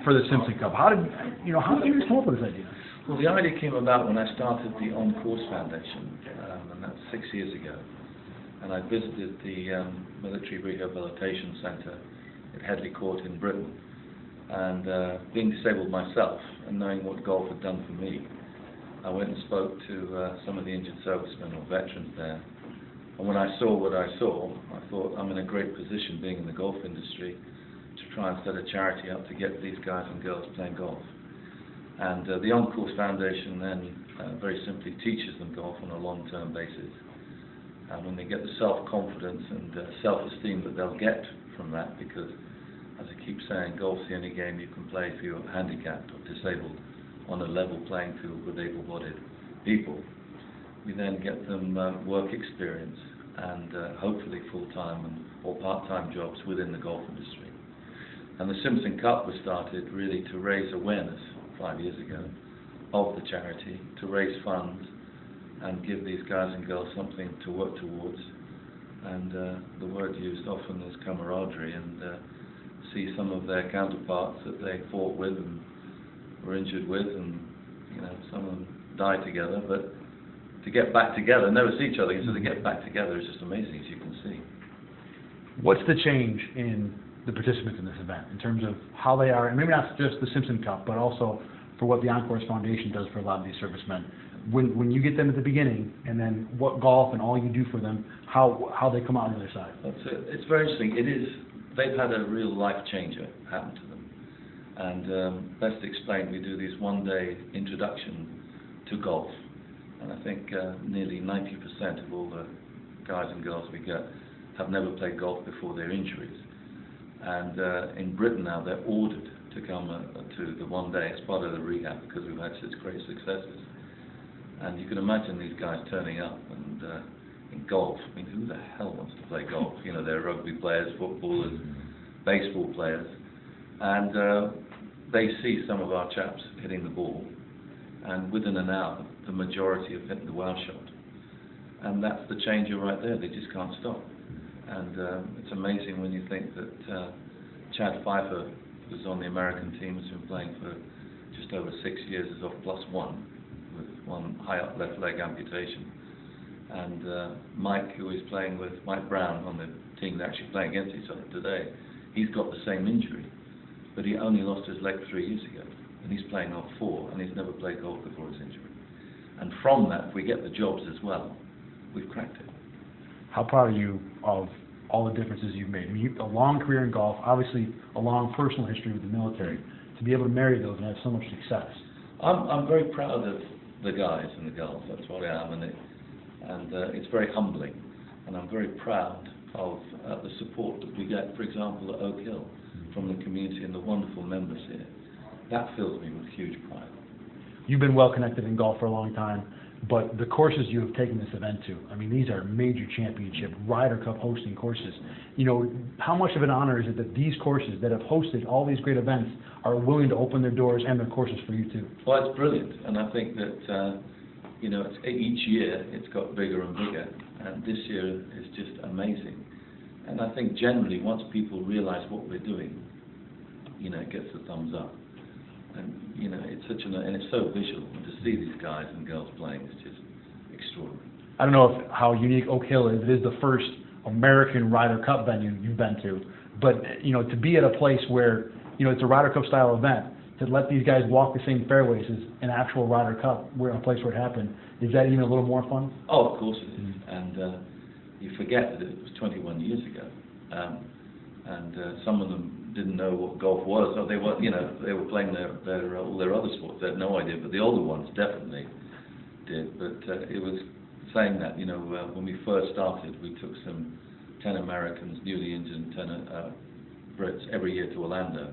for the Simpson Cup. How did you guys come up with this idea? Well, the idea came about when I started the On Course Foundation, and that's 6 years ago. And I visited the Military Rehabilitation Centre at Headley Court in Britain. And being disabled myself and knowing what golf had done for me, I went and spoke to some of the injured servicemen or veterans there. And when I saw what I saw, I thought I'm in a great position being in the golf industry to try and set a charity up to get these guys and girls playing golf. And the On Course Foundation then very simply teaches them golf on a long-term basis. And when they get the self-confidence and self-esteem that they'll get from that, because as I keep saying, golf's the only game you can play if you're handicapped or disabled on a level playing field with able-bodied people. We then get them work experience and hopefully full-time or part-time jobs within the golf industry. And the Simpson Cup was started really to raise awareness 5 years ago of the charity, to raise funds and give these guys and girls something to work towards. And the word used often is camaraderie, and see some of their counterparts that they fought with and were injured with, and some of them died together, but to get back together, never see each other, so to get back together is just amazing, as you can see. What's the change in the participants in this event, in terms of how they are, and maybe not just the Simpson Cup, but also for what the On Course Foundation does for a lot of these servicemen? When you get them at the beginning, and then what golf and all you do for them, how they come out on the other side? It's very interesting. They've had a real life changer happen to them. And best explained, we do these one-day introduction to golf. And I think nearly 90% of all the guys and girls we get have never played golf before their injuries. And in Britain now, they're ordered to come to the one day as part of the rehab because we've had such great successes. And you can imagine these guys turning up and in golf. I mean, who the hell wants to play golf? They're rugby players, footballers, baseball players. And they see some of our chaps hitting the ball. And within an hour, the majority have hit the wow shot. And that's the changer right there. They just can't stop. And it's amazing when you think that Chad Pfeiffer, who's on the American team, has been playing for just over 6 years, is off +1 with one high up left leg amputation. And Mike, who is playing with Mike Brown on the team, they're actually playing against each other today, he's got the same injury, but he only lost his leg 3 years ago, and he's playing off 4, and he's never played golf before his injury. And from that, if we get the jobs as well, we've cracked it. How proud are you of all the differences you've made? I mean, a long career in golf, obviously a long personal history with the military. To be able to marry those and have so much success. I'm very proud of the guys and the girls. That's what I am, and it's very humbling. And I'm very proud of the support that we get, for example, at Oak Hill, from the community and the wonderful members here. That fills me with huge pride. You've been well connected in golf for a long time. But the courses you have taken this event to, I mean, these are major championship, Ryder Cup hosting courses. How much of an honor is it that these courses that have hosted all these great events are willing to open their doors and their courses for you too? Well, it's brilliant. And I think that, each year it's got bigger and bigger. And this year is just amazing. And I think generally, once people realize what we're doing, it gets a thumbs up. And it's and it's so visual to see these guys and girls playing. It's just extraordinary. I don't know how unique Oak Hill is. It is the first American Ryder Cup venue you've been to, but to be at a place where it's a Ryder Cup style event, to let these guys walk the same fairways as an actual Ryder Cup, where a place where it happened, is that even a little more fun? Oh, of course it is. And you forget that it was 21 years ago, and some of them didn't know what golf was. So they were, they were playing all their other sports. They had no idea, but the older ones definitely did. But it was saying that, when we first started, we took some 10 Americans, newly injured, and 10 Brits every year to Orlando,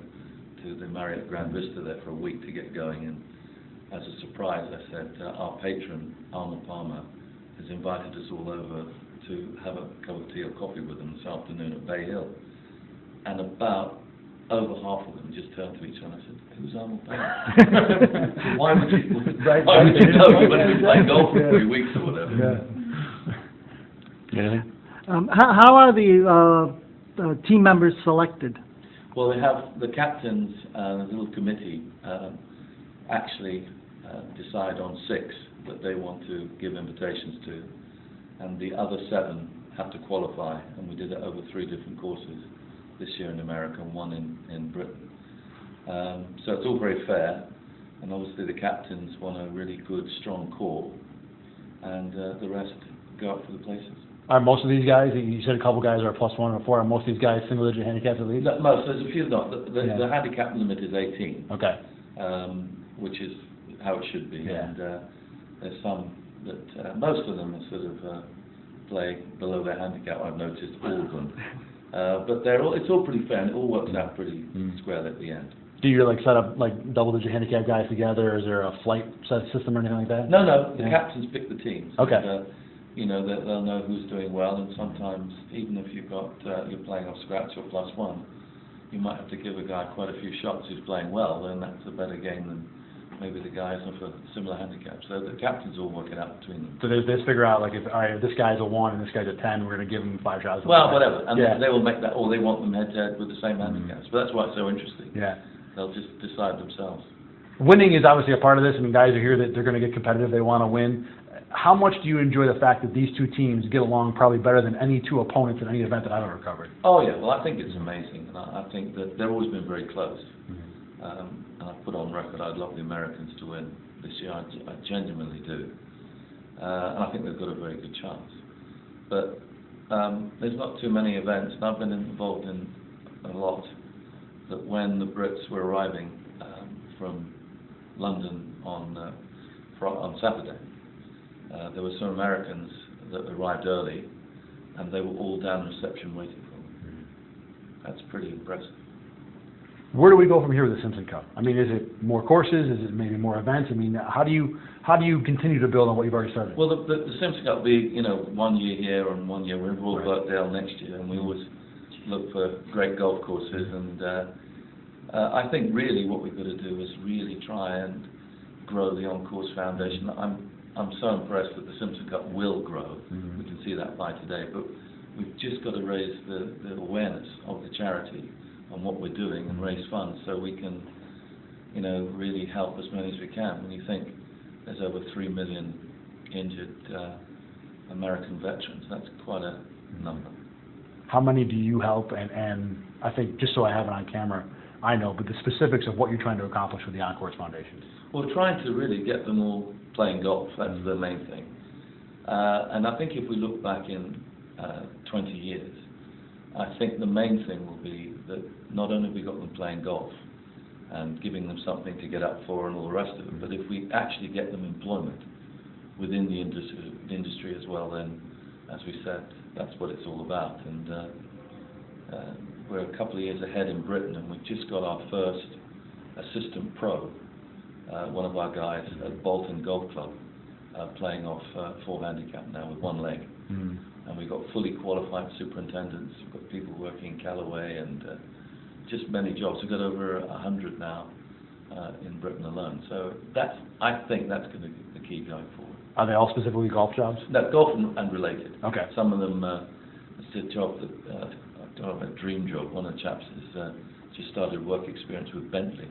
to the Marriott Grand Vista there for a week to get going. And as a surprise, I said, our patron, Arnold Palmer, has invited us all over to have a cup of tea or coffee with them this afternoon at Bay Hill. And about over half of them just turned to each other and said, "Who's Arnold Palmer?" Why would you know you when we play golf for 3 weeks or whatever? Yeah. How are the team members selected? Well, they have the captains, the little committee, actually decide on 6 that they want to give invitations to, and the other 7 have to qualify, and we did it over 3 different courses this year in America and 1 in Britain. So it's all very fair, and obviously the captains want a really good, strong core, and the rest go up for the places. Are most of these guys, you said a couple guys are +1 or +4, are most of these guys single-digit handicaps at least? No, most, there's a few not. The handicap limit is 18. Okay. Which is how it should be. Yeah. And there's some that, most of them are sort of play below their handicap, I've noticed, all of them. But it's all pretty fair, and it all works out pretty squarely at the end. Do you like set up like double-digit handicap guys together? Is there a flight system or anything like that? No, the captains pick the teams. Okay. And, you know, they'll know who's doing well, and sometimes, even if you've got, you're playing off scratch or +1, you might have to give a guy quite a few shots who's playing well, then that's a better game than maybe the guys of a similar handicap. So the captains all work it out between them. So they figure out, like, if, all right, if this guy's a 1 and this guy's a 10, we're going to give him 5 shots. Well, whatever. And they will make that, or they want them head-to-head with the same handicaps. But that's why it's so interesting. Yeah. They'll just decide themselves. Winning is obviously a part of this. I mean, guys are here that they're going to get competitive. They want to win. How much do you enjoy the fact that these 2 teams get along probably better than any 2 opponents in any event that I've ever covered? Oh, yeah. Well, I think it's amazing. And I think that they've always been very close. And I've put on record I'd love the Americans to win this year. I genuinely do. And I think they've got a very good chance. But there's not too many events, and I've been involved in a lot, that when the Brits were arriving from London on Saturday, there were some Americans that arrived early, and they were all down reception waiting for them. That's pretty impressive. Where do we go from here with the Simpson Cup? I mean, is it more courses? Is it maybe more events? I mean, how do you continue to build on what you've already started? Well, the Simpson Cup will be, you know, 1 year here and 1 year we're in Birkdale next year, and we always look for great golf courses. And I think really what we've got to do is really try and grow the on-course foundation. I'm so impressed that the Simpson Cup will grow. We can see that by today, but we've just got to raise the awareness of the charity on what we're doing and raise funds so we can, you know, really help as many as we can. When you think there's over 3 million injured American veterans, that's quite a number. How many do you help? And I think, just so I have it on camera, I know, but the specifics of what you're trying to accomplish with the On-Course Foundation. Well, we're trying to really get them all playing golf. That's the main thing. And I think if we look back in 20 years, I think the main thing will be that not only have we got them playing golf and giving them something to get up for and all the rest of it, but if we actually get them employment within the industry as well, then, as we said, that's what it's all about. And we're a couple of years ahead in Britain, and we've just got our first assistant pro, one of our guys at Bolton Golf Club, playing off 4 handicap now with 1 leg. And we've got fully qualified superintendents. We've got people working in Callaway and just many jobs. We've got over 100 now in Britain alone. So I think that's going to be the key going forward. Are they all specifically golf jobs? No, golf and related. Okay. Some of them, it's a job that, I don't know, a dream job. One of the chaps has just started work experience with Bentley.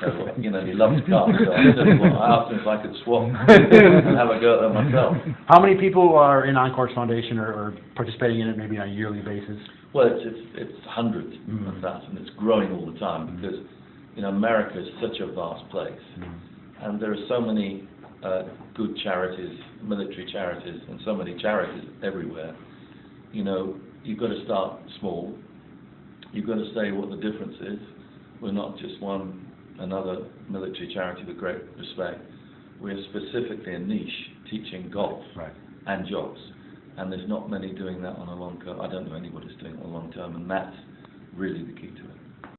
So, you know, he loves cars. So I asked him if I could swap and have a go at them myself. How many people are in On-Course Foundation or participating in it maybe on a yearly basis? Well, it's hundreds of thousands. It's growing all the time because, you know, America is such a vast place. And there are so many good charities, military charities, and so many charities everywhere. You know, you've got to start small. You've got to say what the difference is. We're not just another military charity with great respect. We're specifically a niche teaching golf and jobs. And there's not many doing that on a long term. I don't know anybody's doing it on a long term, and that's really the key to it.